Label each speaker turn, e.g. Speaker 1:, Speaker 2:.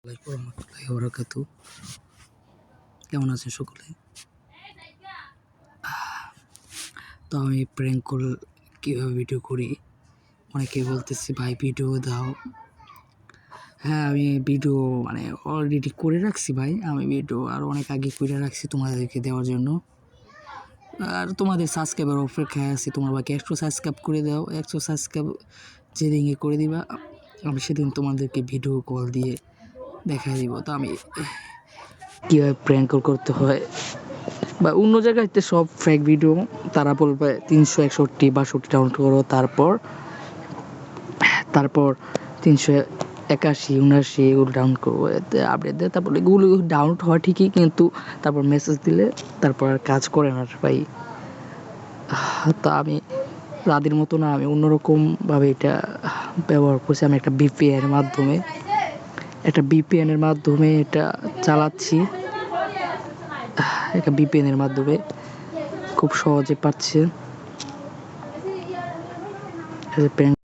Speaker 1: আলাইকুম রহমতুল্লাহি ওয়া বারাকাতুহু। কেমন আছেন সকলে? তো আমি প্র্যাঙ্ক কল কীভাবে ভিডিও করি, অনেকেই বলতেছি ভাই ভিডিও দাও। হ্যাঁ, আমি ভিডিও অলরেডি করে রাখছি ভাই। আমি ভিডিও আরও অনেক আগে করে রাখছি তোমাদেরকে দেওয়ার জন্য। আর তোমাদের সাবস্ক্রাইবার অপেক্ষায় আছি। তোমরা বাকি 100 সাবস্ক্রাইব করে দাও। 100 সাবস্ক্রাইব যেদিনকে করে দিবা, আমি সেদিন তোমাদেরকে ভিডিও কল দিয়ে দেখাই দিব। তো আমি কীভাবে প্র্যাঙ্ক কল করতে হয় বা অন্য জায়গাতে সব ফেক ভিডিও, তারা বলবে 361 62 ডাউনলোড করো, তারপর 381 79 এগুলো ডাউনলোড করবো, এতে আপডেট দেয়। তারপর এগুলো ডাউনলোড হয় ঠিকই, কিন্তু তারপর মেসেজ দিলে তারপর আর কাজ করে না ভাই। তা আমি তাদের মতো না, আমি অন্যরকমভাবে এটা ব্যবহার করছি। আমি একটা ভিপিএনের মাধ্যমে এটা চালাচ্ছি। একটা ভিপিএনের মাধ্যমে খুব সহজে পাচ্ছে।